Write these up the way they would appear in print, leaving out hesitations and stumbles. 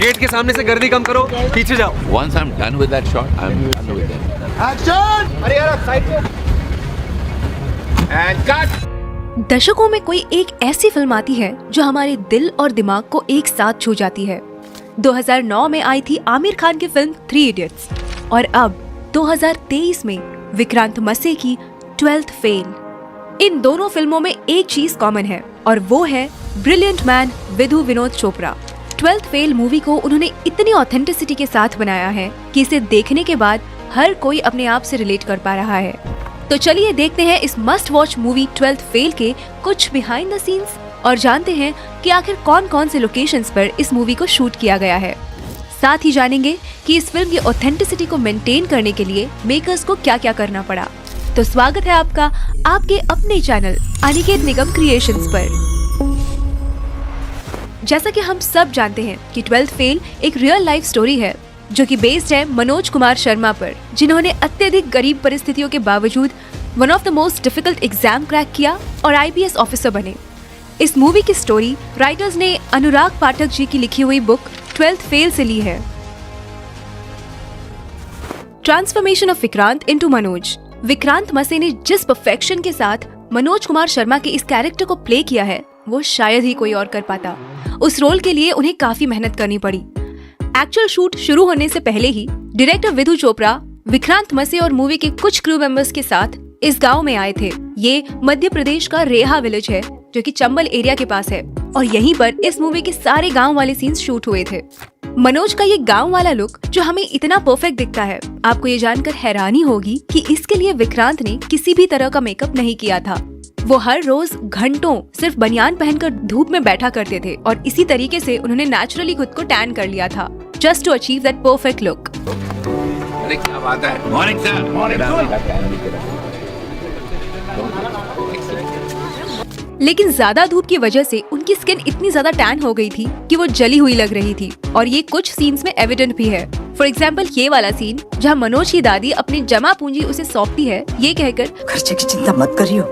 Gate के सामने से गर्दी कम करो, पीछे जाओ। Once I'm done with that shot, I'm done with it. Action! अरे यार साइड पे। And cut! दशकों में कोई एक ऐसी फिल्म आती है जो हमारे दिल और दिमाग को एक साथ छू जाती है। 2009 में आई थी आमिर खान की फिल्म 3 इडियट्स और अब 2023 में विक्रांत मसे की 12th फेल। इन दोनों फिल्मों में एक चीज कॉमन है और वो है brilliant man Vidhu Vinod Chopra. 12th fail movie को उन्होंने इतनी ऑथेंटिसिटी के साथ बनाया है कि इसे देखने के बाद हर कोई अपने आप से रिलेट कर पा रहा है। तो चलिए देखते हैं इस must watch movie 12th fail के कुछ बिहाइंड द सीन्स और जानते हैं कि आखिर कौन कौन से लोकेशंस पर इस मूवी को शूट किया गया है। साथ ही जानेंगे कि इस फिल्म की ऑथेंटिसिटी को मेंटेन करने के लिए मेकर्स को क्या क्या करना पड़ा। तो स्वागत है आपका आपके अपने चैनल अनिकेत निगम क्रिएशंस पर। जैसा कि हम सब जानते हैं कि 12th फेल एक रियल लाइफ स्टोरी है जो कि बेस्ड है मनोज कुमार शर्मा पर, जिन्होंने अत्यधिक गरीब परिस्थितियों के बावजूद one of the most difficult exam crack किया और IPS ऑफिसर बने। इस मूवी की स्टोरी राइटर्स ने अनुराग पाठक जी की लिखी हुई बुक 12th फेल से ली है। Transformation of Vikrant into Manoj. Vikrant मसे ने जिस परफेक्शन के साथ मनोज कुमार शर्मा के इस कैरेक्टर को प्ले किया है वो शायद ही कोई और कर पाता। उस रोल के लिए उन्हें काफी मेहनत करनी पड़ी। एक्चुअल शूट शुरू होने से पहले ही डायरेक्टर विधु चोपड़ा विक्रांत मसे और मूवी के कुछ क्रू मेंबर्स के साथ इस गांव में आए थे। ये मध्य प्रदेश का रेहा विलेज है जो कि चंबल एरिया के पास है और यहीं पर इस मूवी के सारे गांव वाले सीन्स शूट हुए थे। मनोज का ये गांव वाला लुक जो हमें इतना परफेक्ट दिखता है, आपको ये जानकर हैरानी होगी कि इसके लिए विक्रांत ने किसी भी तरह का मेकअप नहीं किया था। वो हर रोज घंटों सिर्फ बनियान पहनकर धूप में बैठा करते थे और इसी तरीके से उन्होंने नेचुरली खुद को टैन कर लिया था just to achieve that perfect look. अरे क्या बात है? Morning sir. लेकिन ज्यादा धूप की वजह से उनकी स्किन इतनी ज्यादा टैन हो गई थी कि वो जली हुई लग रही थी और ये कुछ सीन्स में एविडेंट भी है। फॉर एग्जाम्पल ये वाला सीन जहाँ मनोज की दादी अपनी जमा पूंजी उसे सौंपती है ये कहकर, खर्चे की चिंता मत करियो,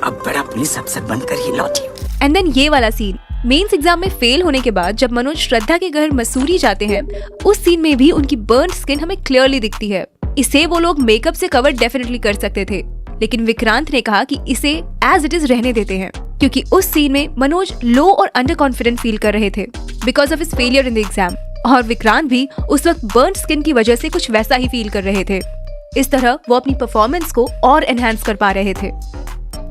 अब बड़ा पुलिस अफसर बनकर ही लौटी। एंड देन ये वाला सीन मेंस एग्जाम में फेल होने के बाद जब मनोज श्रद्धा के घर मसूरी जाते हैं, उस सीन में भी उनकी बर्न स्किन हमें क्लियरली दिखती है। इसे वो लोग मेकअप से कवर डेफिनेटली कर सकते थे, लेकिन विक्रांत ने कहा कि इसे एज इट इज रहने देते हैं क्योंकि उस सीन में मनोज लो और अंडर कॉन्फिडेंट फील कर रहे थे because of his failure in the exam और विक्रांत भी उस वक्त बर्न स्किन की वजह से कुछ वैसा ही फील कर रहे थे। इस तरह वो अपनी परफॉर्मेंस को और एनहांस कर पा रहे थे।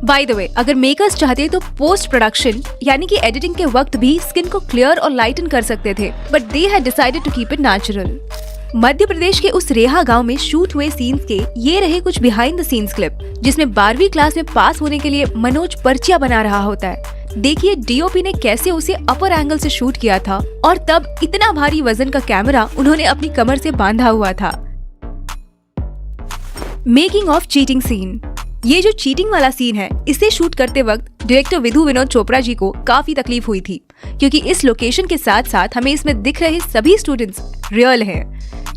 बाय द वे, अगर मेकर्स चाहते तो पोस्ट प्रोडक्शन यानी कि एडिटिंग के वक्त भी स्किन को क्लियर और लाइटन कर सकते थे, but they had decided to keep it natural. Madhya Pradesh के उस रेहा गांव में शूट हुए सीन्स के ये रहे कुछ बिहाइंड द सीन्स क्लिप जिसमें 12वीं क्लास में पास होने के लिए मनोज पर्चियां बना रहा होता है। देखिए DOP ने कैसे उसे अपर एंगल से शूट किया था और तब इतना भारी वजन का कैमरा उन्होंने अपनी कमर से बांधा हुआ था। Making of cheating scene. ये जो चीटिंग वाला सीन है इसे शूट करते वक्त डायरेक्टर विधु विनोद चोपड़ा जी को काफी तकलीफ हुई थी क्योंकि इस लोकेशन के साथ साथ हमें इसमें दिख रहे सभी स्टूडेंट्स रियल हैं।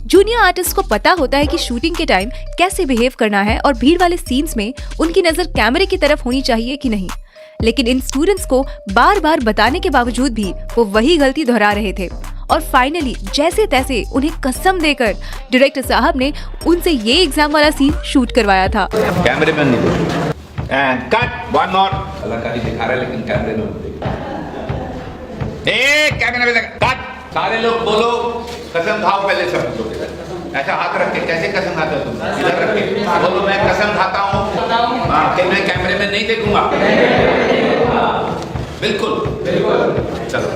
जूनियर आर्टिस्ट को पता होता है कि शूटिंग के टाइम कैसे बिहेव करना है और भीड़ वाले सीन्स में उनकी नजर कैमरे की तरफ होनी चाहिए कि नहीं, लेकिन इन स्टूडेंट्स को बार बार बताने के बावजूद भी वो वही गलती दोहरा रहे थे और फाइनली जैसे तैसे उन्हें कसम देकर डायरेक्टर साहब ने उनसे ये एग्जाम वाला सीन शूट करवाया था। कैमरे में नहीं देखो। And cut, one more. कलाकारी दिखा रहा है लेकिन कैमरे में मत देखो। कैमरे में कट। सारे लोग बोलो कसम खाओ पहले सब लोग। ऐसा हाथ रख के कैसे कसम खाते हो तुम? इधर रख के बोलो मैं कसम खाता हूँ। हाँ, कि मैं कैमरे में नहीं देखूंगा। बिल्कुल बिल्कुल। चलो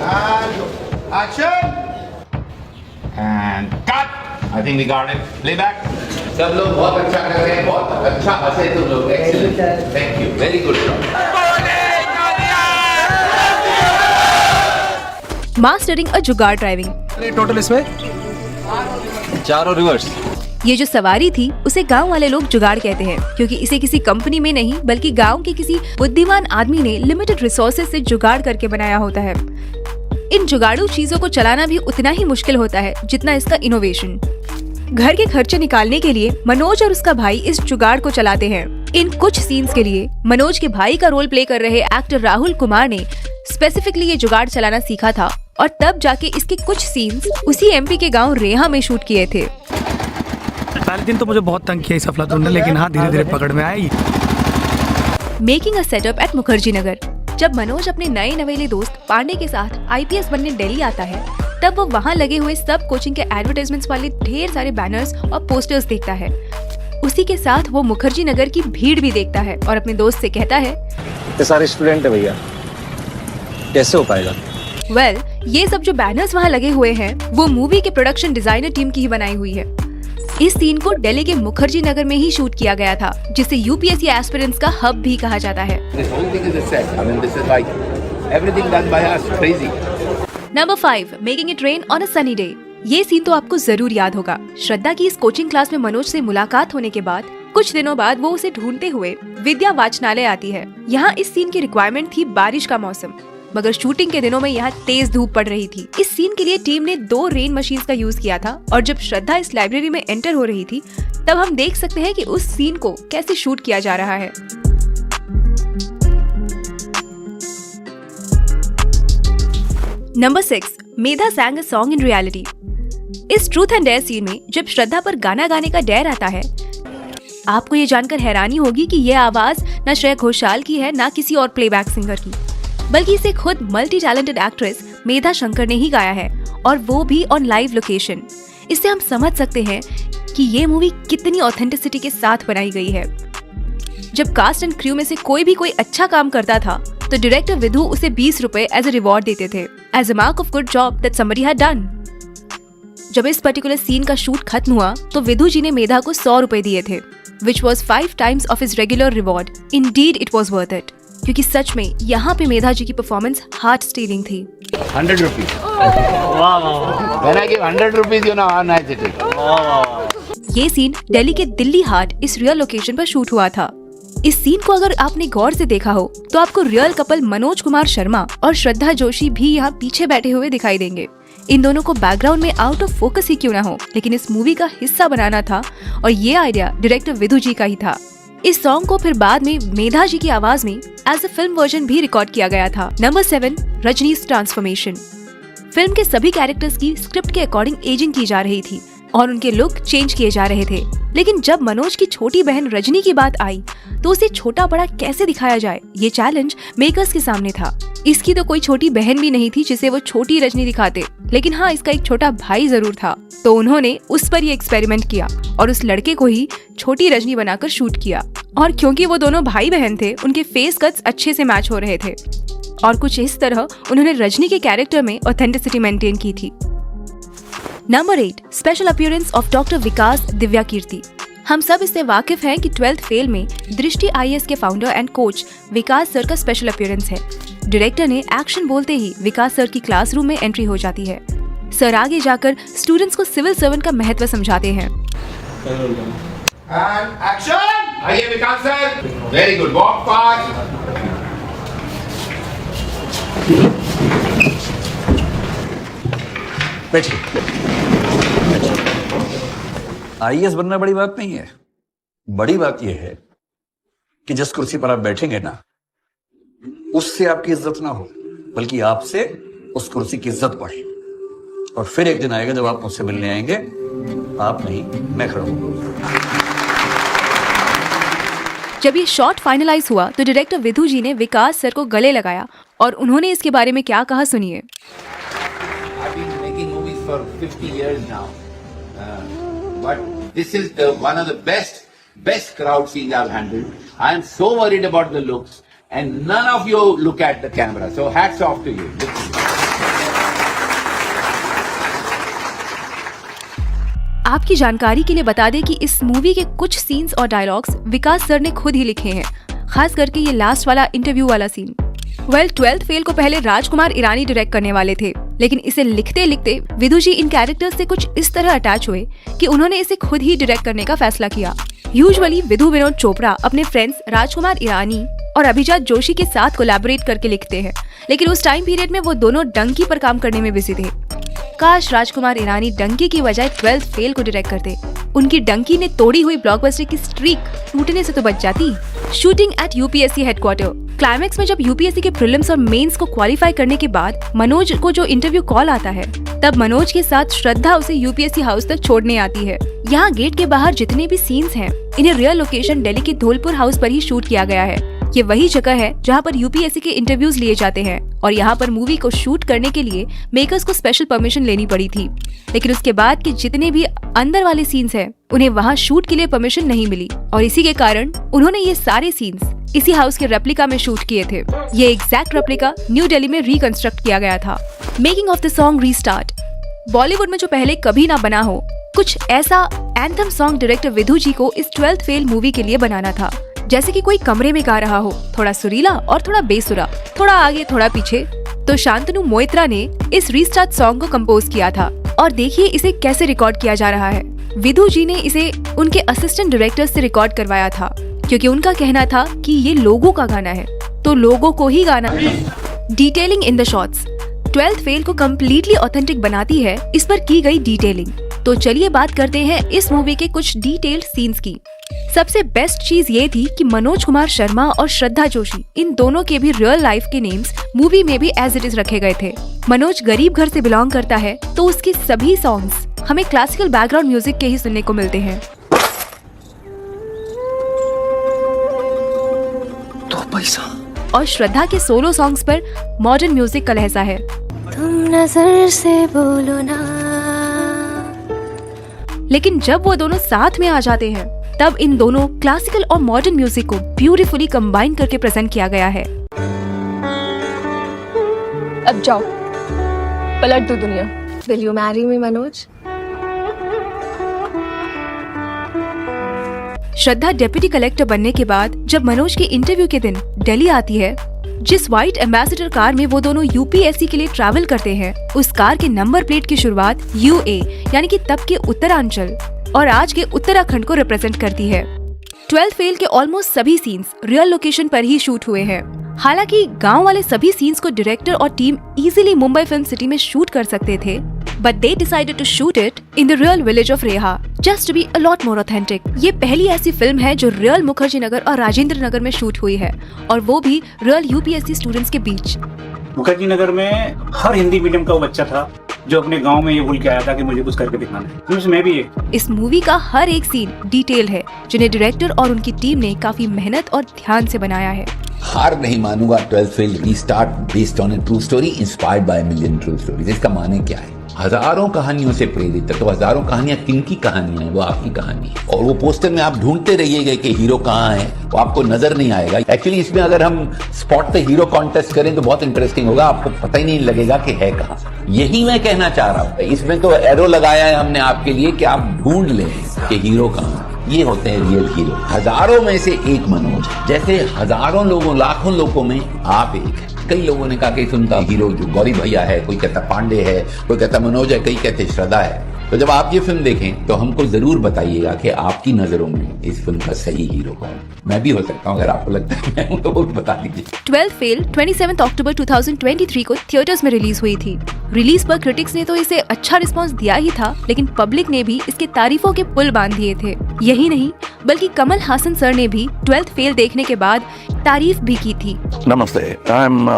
action and cut. I think we got it. Playback. सब लोग बहुत अच्छा कर रहे हैं, बहुत अच्छा हंसे तुम लोग। Excellent, thank you, very good. Mastering a jugaad driving. Total इसमें 4 और रिवर्स। ये जो सवारी थी उसे गांव वाले लोग जुगाड़ कहते हैं क्योंकि इसे किसी कंपनी में नहीं बल्कि गांव के किसी बुद्धिमान आदमी ने लिमिटेड रिसोर्सेज से जुगाड़ करके बनाया होता है। इन जुगाड़ू चीजों को चलाना भी उतना ही मुश्किल होता है जितना इसका इनोवेशन। घर के खर्चे निकालने के लिए मनोज और उसका भाई इस जुगाड़ को चलाते हैं। इन कुछ सीन्स के लिए मनोज के भाई का रोल प्ले कर रहे एक्टर राहुल कुमार ने स्पेसिफिकली ये जुगाड़ चलाना सीखा था और तब जाके इसके कुछ सीन्स उसी एमपी के गांव रेहा में शूट किए थे। पहले दिन तो मुझे बहुत तंग किया इस अफलातून ने, लेकिन हाँ धीरे धीरे पकड़ में आई। Making a setup at Mukherjee Nagar. जब मनोज अपने नए नवेले दोस्त पांडे के साथ आईपीएस बनने दिल्ली आता है, तब वो वहाँ लगे हुए सब कोचिंग के एडवर्टाइजमेंट्स वाले ढेर सारे बैनर्स और पोस्टर्स देखता है। उसी के साथ वो मुखर्जी नगर की भीड़ भी देखता है और अपने दोस्त से कहता है, इतने सारे स्टूडेंट है भैया, कैसे हो पाएगा? वेल, ये सब जो बैनर्स वहाँ लगे हुए हैं वो मूवी के प्रोडक्शन डिजाइनर टीम की ही बनाई हुई है। इस सीन को दिल्ली के मुखर्जी नगर में ही शूट किया गया था, जिसे यूपीएससी एस्पिरेंट्स का हब भी कहा जाता है। Number 5, making it rain on a sunny day. ये सीन तो आपको जरूर याद होगा। श्रद्धा की इस कोचिंग क्लास में मनोज से मुलाकात होने के बाद कुछ दिनों बाद वो उसे ढूंढते हुए विद्या वाचनालय आती है। यहाँ इस सीन की रिक्वायरमेंट थी बारिश का मौसम, मगर शूटिंग के दिनों में यहाँ तेज धूप पड़ रही थी। इस सीन के लिए टीम ने 2 रेन मशीन्स का यूज किया था और जब श्रद्धा इस लाइब्रेरी में एंटर हो रही थी, तब हम देख सकते हैं कि उस सीन को कैसे शूट किया जा रहा है। Number 6, Medha sang a song in reality। इस ट्रूथ एंड डेयर सीन में जब श्रद्धा पर गाना गाने का डेयर आता है, आपको ये जानकर हैरानी होगी कि ये आवाज न श्रेया घोषाल की है, न किसी और प्लेबैक सिंगर की, बल्कि इसे खुद मल्टी टैलेंटेड एक्ट्रेस मेधा शंकर ने ही गाया है, और वो भी ऑन लाइव लोकेशन। इससे हम समझ सकते हैं कि ये मूवी कितनी ऑथेंटिसिटी के साथ बनाई गई है। जब कास्ट एंड क्रू में से कोई भी कोई अच्छा काम करता था, तो डायरेक्टर विधु उसे 20 रुपए एज अ रिवॉर्ड देते थे, as a mark of good job that somebody had done. जब इस पर्टिकुलर सीन का शूट खत्म हुआ, तो विधु जी ने मेधा को 100 रुपए दिए थे, which was 5 times of his regular reward. Indeed, it was worth it. क्योंकि सच में यहाँ पे मेधा जी की परफॉर्मेंस हार्ट स्टीलिंग थी। 100 rupees. When I give 100 rupees, you know how nice it is. ये सीन दिल्ली के दिल्ली हाट इस रियल लोकेशन पर शूट हुआ था। इस सीन को अगर आपने गौर से देखा हो, तो आपको रियल कपल मनोज कुमार शर्मा और श्रद्धा जोशी भी यहाँ पीछे बैठे हुए दिखाई देंगे। इन दोनों को बैकग्राउंड में आउट ऑफ फोकस ही क्यों ना हो, लेकिन इस मूवी का हिस्सा बनाना था और ये आइडिया डायरेक्टर विधु जी का ही था। इस सॉन्ग को फिर बाद में मेधा जी की आवाज में एज अ फिल्म वर्जन भी रिकॉर्ड किया गया था। Number 7, रजनी's transformation. फिल्म के सभी कैरेक्टर्स की स्क्रिप्ट के अकॉर्डिंग एजिंग की जा रही थी और उनके लुक चेंज किए जा रहे थे, लेकिन जब मनोज की छोटी बहन रजनी की बात आई, तो उसे छोटा बड़ा कैसे दिखाया जाए, ये चैलेंज मेकर्स के सामने था। इसकी तो कोई छोटी बहन भी नहीं थी जिसे वो छोटी रजनी दिखाते, लेकिन हाँ, इसका एक छोटा भाई जरूर था। तो उन्होंने उस पर ये एक्सपेरिमेंट किया और उस लड़के को ही छोटी रजनी बनाकर शूट किया। और क्योंकि वो दोनों भाई बहन थे, उनके फेस कट्स अच्छे से मैच हो रहे थे और कुछ इस तरह उन्होंने रजनी के कैरेक्टर में ऑथेंटिसिटी मेंटेन की थी। Number 8, special appearance of doctor Vikas Divya Kirti. हम सब इससे वाकिफ हैं कि 12th फेल में दृष्टि IAS के founder and coach Vikas sir का स्पेशल अपीयरेंस है। डायरेक्टर ने एक्शन बोलते ही विकास सर की क्लासरूम में एंट्री हो जाती है। सर आगे जाकर स्टूडेंट्स को सिविल सर्वेंट का महत्व समझाते हैं। And action! आइए Vikas sir, very good, walk fast. बैठिए। IAS बनना बड़ी बात नहीं है। बड़ी बात यह है कि जिस कुर्सी पर आप बैठेंगे ना, उससे आपकी इज्जत ना हो, बल्कि आपसे उस कुर्सी की इज्जत बढ़े। और फिर एक दिन आएगा जब आप मुझसे मिलने आएंगे, आप नहीं, मैं खड़ा हूं। जब ये शॉट फाइनलाइज हुआ, तो डायरेक्टर विधु जी ने विकास सर को गले लगाया और उन्होंने इसके बारे में क्या कहा, सुनिए। I've been making movies for 50 years now, but this is one of the best crowd scenes I've handled. I am so worried about the looks, and none of you look at the camera. So hats off to you. आपकी जानकारी के लिए बता दें कि इस movie के कुछ सीन्स और डायलॉग्स विकास सर ने खुद ही लिखे हैं, खास करके ये लास्ट वाला इंटरव्यू वाला सीन। 12th फेल को पहले राजकुमार ईरानी डायरेक्ट करने वाले थे, लेकिन इसे लिखते लिखते विधु जी इन कैरेक्टर्स से कुछ इस तरह अटैच हुए कि उन्होंने इसे खुद ही डायरेक्ट करने का फैसला किया। यूजुअली विधु विनोद चोपड़ा अपने फ्रेंड्स राजकुमार ईरानी और अभिजात जोशी के साथ कोलैबोरेट करके लिखते हैं, लेकिन उस टाइम पीरियड में वो दोनों डंकी पर काम करने में बिजी थे। काश राजकुमार ईरानी डंकी की बजाय 12th फेल को डायरेक्ट करते। उनकी डंकी ने तोड़ी हुई ब्लॉकबस्टर की स्ट्रीक टूटने से तो बच जाती। Shooting at UPSC headquarter. Climax में जब यूपीएससी के प्रीलिम्स और मेंस को क्वालिफाई करने के बाद मनोज को जो इंटरव्यू कॉल आता है, तब मनोज के साथ श्रद्धा उसे यूपीएससी हाउस तक छोड़ने आती है। यहाँ गेट के बाहर जितने भी सीन्स हैं, इन्हें रियल लोकेशन दिल्ली के धौलपुर हाउस पर ही शूट किया गया है। ये वही जगह है जहाँ पर यूपीएससी के इंटरव्यूज लिए जाते हैं और यहाँ पर मूवी को शूट करने के लिए मेकर्स को स्पेशल परमिशन लेनी पड़ी थी। लेकिन उसके बाद के जितने भी अंदर वाले सीन्स हैं, उन्हें वहाँ शूट के लिए परमिशन नहीं मिली और इसी के कारण उन्होंने ये सारे सीन्स इसी हाउस के रेप्लिका में शूट किए थे। ये एग्जैक्ट रेप्लिका न्यू दिल्ली में रिकंस्ट्रक्ट किया गया था। Making of the song restart. Bollywood में जो पहले कभी ना बना हो, कुछ ऐसा एंथम सॉन्ग डायरेक्टर विधु जी को इस 12th फेल मूवी के लिए बनाना था। जैसे कि कोई कमरे में गा रहा हो, थोड़ा सुरीला और थोड़ा बेसुरा, थोड़ा आगे थोड़ा पीछे। तो शांतनु मोइत्रा ने इस रीस्टार्ट सॉन्ग को कंपोज किया था और देखिए इसे कैसे रिकॉर्ड किया जा रहा है। विधु जी ने इसे उनके असिस्टेंट डायरेक्टर से रिकॉर्ड करवाया था क्योंकि उनका कहना था कि ये लोगों का गाना है, तो लोगों को ही गाना है। Detailing in the shots 12th fail को कम्प्लीटली ऑथेंटिक बनाती है इस पर की गई डिटेलिंग। तो चलिए बात करते हैं इस मूवी के कुछ डिटेल्ड सीन्स की। सबसे बेस्ट चीज ये थी कि मनोज कुमार शर्मा और श्रद्धा जोशी, इन दोनों के भी रियल लाइफ के नेम्स मूवी में भी एज इट इज रखे गए थे। मनोज गरीब घर से बिलोंग करता है, तो उसके सभी सॉन्ग्स हमें क्लासिकल बैकग्राउंड म्यूजिक के ही सुनने को मिलते हैं। तो पैसा और श्रद्धा के सोलो सॉन्ग्स पर मॉडर्न म्यूजिक का लहजा है। तुम नजर से बोलो ना। लेकिन जब वो दोनों साथ में आ जाते हैं, तब इन दोनों क्लासिकल और मॉडर्न म्यूजिक को ब्यूटीफुली कंबाइन करके प्रेजेंट किया गया है। अब जाओ, पलट दो दुनिया। Will you marry me, Manoj? Shraddha deputy collector बनने के बाद जब मनोज के इंटरव्यू के दिन दिल्ली आती है, जिस व्हाइट एम्बेसडर कार में वो दोनों यूपीएससी के लिए ट्रैवल करते हैं, उस कार के नंबर प्लेट की शुरुआत यूए यानी कि तब के उत्तरांचल और आज के उत्तराखंड को रिप्रेजेंट करती है। 12th फेल के ऑलमोस्ट सभी सीन्स रियल लोकेशन पर ही शूट हुए हैं। हालांकि गांव वाले सभी सीन्स को डायरेक्टर और team easily Mumbai film city में शूट कर सकते थे, but they decided to shoot it in the real village of Reha just to be a lot more authentic. ये पहली ऐसी फिल्म है जो रियल मुखर्जी नगर और राजेंद्र नगर में शूट हुई है, और वो भी रियल यूपीएससी स्टूडेंट्स के बीच। मुखर्जी नगर में हर हिंदी मीडियम का वो बच्चा था जो अपने गांव में ये भूल के आया था कि मुझे कुछ करके दिखाना है। उसमें भी इस मूवी का हर एक सीन डिटेल है, जिन्हें डायरेक्टर और उनकी टीम ने काफी मेहनत और ध्यान से बनाया है। हार नहीं मानूंगा 12th fail restart based on A true story inspired by million true stories. इसका माने क्या है? हजारों कहानियों से प्रेरित है। तो हजारों कहानियां किनकी कहानियां हैं? वो आपकी कहानी है। और वो पोस्टर में आप ढूंढते रहिएगा कि हीरो कहाँ है, वो आपको नजर नहीं आएगा। एक्चुअली इसमें अगर हम स्पॉट पे हीरो कॉन्टेस्ट करें तो बहुत इंटरेस्टिंग होगा, आपको पता ही नहीं लगेगा कि है कहाँ। यही मैं कहना चाह रहा हूँ। इसमें तो एरो लगाया है हमने आपके लिए कि आप ढूंढ लें कि हीरो कहाँ। ये होते हैं रियल हीरो। हजारों में से एक मनोज, जैसे हजारों लोगों लाखों लोगों में आप एक। कई लोगों ने कहा कि सुनता हीरो जो गौरी भैया है, कोई कहता पांडे है, कोई कहता मनोज है, कई कहते श्रद्धा है। तो जब आप ये फिल्म देखें तो हमको जरूर बताइएगा कि आपकी नजरों में इस फिल्म का सही हीरो कौन। मैं भी हो सकता हूँ, अगर आपको लगता है मैं हूँ तो वो बता दीजिए। 12th फेल 27 अक्टूबर 2023 को थिएटर्स में रिलीज हुई थी। रिलीज पर क्रिटिक्स ने तो इसे अच्छा रिस्पांस दिया ही था, लेकिन पब्लिक ने भी इसके तारीफों के पुल बांध दिए थे। यही नहीं, बल्कि कमल हासन सर ने भी 12th फेल देखने के बाद तारीफ भी की थी। नमस्ते, I am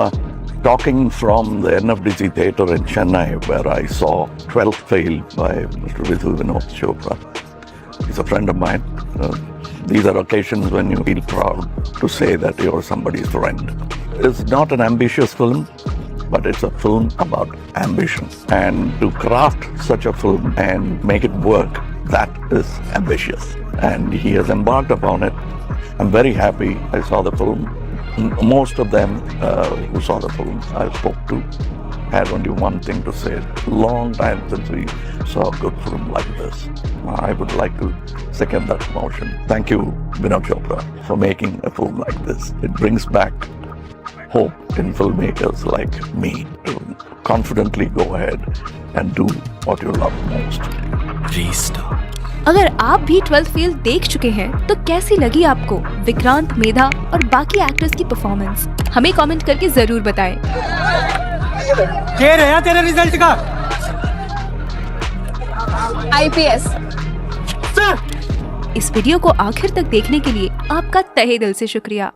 talking from the NFDC Theatre in Chennai, where I saw 12th Fail by Mr. Vidhu Vinod Chopra. He's a friend of mine. These are occasions when you feel proud to say that you're somebody's friend. It's not an ambitious film, but it's a film about ambition. And to craft such a film and make it work, that is ambitious. And he has embarked upon it. I'm very happy I saw the film. Most of them who saw the film I spoke to had only one thing to say: long time since we saw a good film like this. I would like to second that motion. Thank you, Vinod Chopra, for making a film like this. It brings back hope in filmmakers like me to confidently go ahead and do what you love most. Restart. अगर आप भी 12th fail देख चुके हैं तो कैसी लगी आपको विक्रांत, मेधा और बाकी एक्टर्स की परफॉर्मेंस? हमें कमेंट करके जरूर बताएं। क्या रहा तेरे रिजल्ट का? IPS। इस वीडियो को आखिर तक देखने के लिए आपका तहे दिल से शुक्रिया।